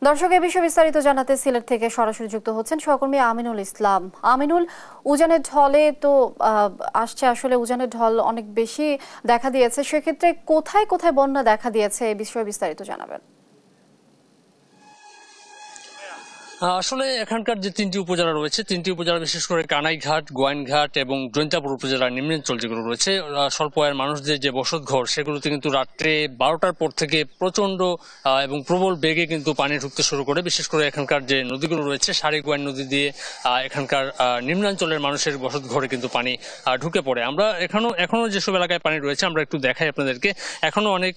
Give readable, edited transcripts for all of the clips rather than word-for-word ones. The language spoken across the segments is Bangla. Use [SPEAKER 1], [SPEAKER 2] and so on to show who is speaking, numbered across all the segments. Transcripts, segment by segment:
[SPEAKER 1] দর্শক এ বিষয়ে বিস্তারিত জানাতে সিলেট থেকে সরাসরি যুক্ত হচ্ছেন সহকর্মী আমিনুল ইসলাম। আমিনুল, উজানের ঢলে তো আসছে, আসলে উজানের ঢল অনেক বেশি দেখা দিয়েছে, সেক্ষেত্রে কোথায় কোথায় বন্যা দেখা দিয়েছে এই বিষয়ে বিস্তারিত জানাবেন।
[SPEAKER 2] আসলে এখানকার যে তিনটি উপজেলা রয়েছে, তিনটি উপজেলা বিশেষ করে কানাইঘাট, গোয়াইনঘাট এবং জৈন্তাপুর উপজেলার নিম্নাঞ্চল যেগুলো রয়েছে, স্বল্প আয়ের মানুষদের যে বসতঘর, সেগুলোতে কিন্তু রাত্রে 12টার পর থেকে প্রচন্ড এবং প্রবল বেগে কিন্তু পানি ঢুকতে শুরু করে। বিশেষ করে এখানকার যে নদীগুলো রয়েছে, সারি গোয়াইন নদী দিয়ে এখানকার নিম্নাঞ্চলের মানুষের বসতঘরে কিন্তু পানি ঢুকে পড়ে। আমরা এখনো যেসব এলাকায় পানি রয়েছে আমরা একটু দেখাই আপনাদেরকে। এখনো অনেক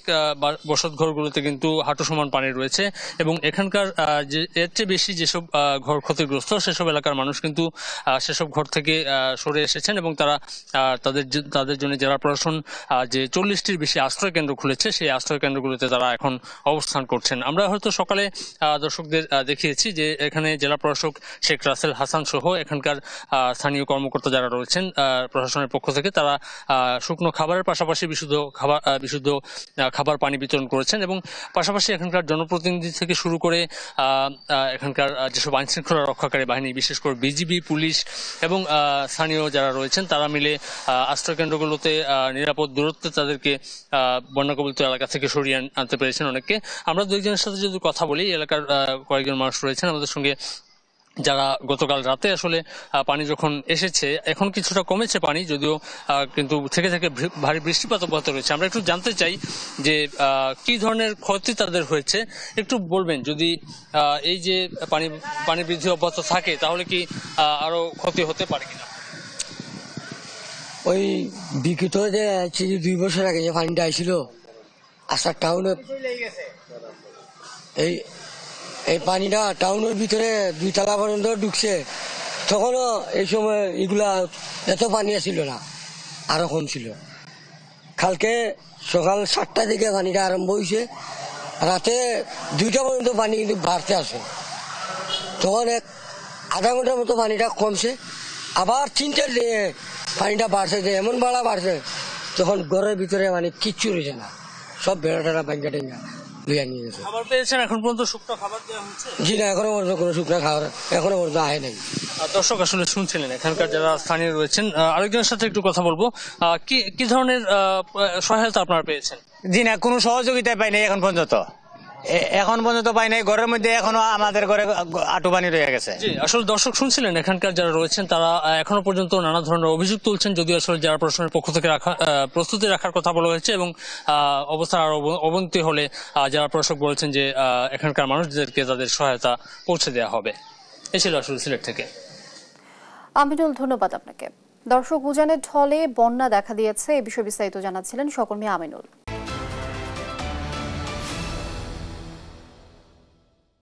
[SPEAKER 2] বসতঘরগুলোতে কিন্তু হাঁটু সমান পানি রয়েছে এবং এখানকার যে এর চেয়ে বেশি যেসব ঘর ক্ষতিগ্রস্ত সেসব এলাকার মানুষ কিন্তু সেসব ঘর থেকে সরে এসেছেন এবং তারা তাদের জন্য জেলা প্রশাসন যে 40টির বেশি আশ্রয় কেন্দ্র খুলেছে, সেই আশ্রয় কেন্দ্রগুলোতে তারা এখন অবস্থান করছেন। আমরা হয়তো সকালে দর্শকদের দেখিয়েছি যে এখানে জেলা প্রশাসক শেখ রাসেল হাসান সহ এখানকার স্থানীয় কর্মকর্তা যারা রয়েছেন প্রশাসনের পক্ষ থেকে, তারা শুকনো খাবারের পাশাপাশি বিশুদ্ধ খাবার পানি বিতরণ করেছেন এবং পাশাপাশি এখানকার জনপ্রতিনিধি থেকে শুরু করে এখানকার যেসব আইন শৃঙ্খলা রক্ষাকারী বাহিনী, বিশেষ করে বিজিবি, পুলিশ এবং স্থানীয় যারা রয়েছেন, তারা মিলে আশ্রয় কেন্দ্রগুলোতে নিরাপদ দূরত্বে তাদেরকে বন্যা কবলিত এলাকা থেকে সরিয়ে আনতে পেরেছেন অনেককে। আমরা দুইজনের সাথে যদি কথা বলি, এলাকার কয়েকজন মানুষ রয়েছেন আমাদের সঙ্গে যারা গতকাল রাতে আসলে পানি যখন এসেছে, এখন কিছুটা কমেছে পানি যদিও, কিন্তু থেকে থেকে ভারী বৃষ্টিপাত অব্যাহত রয়েছে। আমরা একটু জানতে চাই যে কি ধরনের ক্ষতি তাদের হয়েছে, একটু বলবেন। যদি এই যে পানি বৃদ্ধি অব্যাহত থাকে তাহলে কি আরো ক্ষতি হতে পারে কিনা?
[SPEAKER 3] ওই বিকৃত যে 2 বছর আগে যে পানিটা আইছিল আসার টাউনে, এই পানিটা টাউনের ভিতরে 2 তলা পর্যন্ত ঢুকছে। তখনও এই সময় এগুলা এত পানি আসছিল না, আরো কম ছিল। কালকে সকাল 7টার দিকে পানিটা আরম্ভ হয়েছে, রাতে 2টা পর্যন্ত পানি কিন্তু বাড়তে আসে। তখন আধা ঘন্টার মতো পানিটা কমছে, আবার 3টার দিকে পানিটা বাড়ছে, যে এমন বাড়ছে তখন ঘরের ভিতরে মানে কিচ্ছু রয়েছে না, সব বেড়া টেড়া ব্যাঙ্গা টেঙ্গা লিয়া নিয়ে গেছে।
[SPEAKER 2] খাবার পেয়েছেন? এখন পর্যন্ত শুকনো খাবার দেওয়া হচ্ছে?
[SPEAKER 3] জি না, এখনো পর্যন্ত কোনো শুকনো খাবার এখনো পর্যন্ত আয় নাই।
[SPEAKER 2] দর্শক আসলে শুনছিলেন এখানকার যারা স্থানীয় রয়েছেন। আরেকজনের সাথে একটু কথা বলবো। কি ধরনের সহায়তা আপনারা পেয়েছেন?
[SPEAKER 4] জি না, কোনো সহযোগিতা পাই নাই এখন পর্যন্ত পাই নাই। ঘরের মধ্যে এখনো আমাদের ঘরে আঁটু পানি রয়ে গেছে।
[SPEAKER 2] জি, আসলে দর্শক শুনছিলেন এখানকার যারা রয়েছেন তারা এখনো পর্যন্ত নানা ধরনের অভিযোগ তুলছেন, যদিও আসলে যারা প্রশাসনের পক্ষ থেকে প্রস্তুতি রাখার কথা বলা হয়েছে এবং অবস্থার আরো অবনতি হলে যারা প্রশাসক বলেছেন যে এখানকার মানুষদেরকে তাদের সহায়তা পৌঁছে দেওয়া হবে। এই ছিল আসলে সিলেট থেকে।
[SPEAKER 1] আমিনুল, ধন্যবাদ আপনাকে। দর্শক, উজানের ঢলে বন্যা দেখা দিয়েছে, এ বিষয়ে বিস্তারিত জানাচ্ছিলেন সহকর্মী আমিনুল।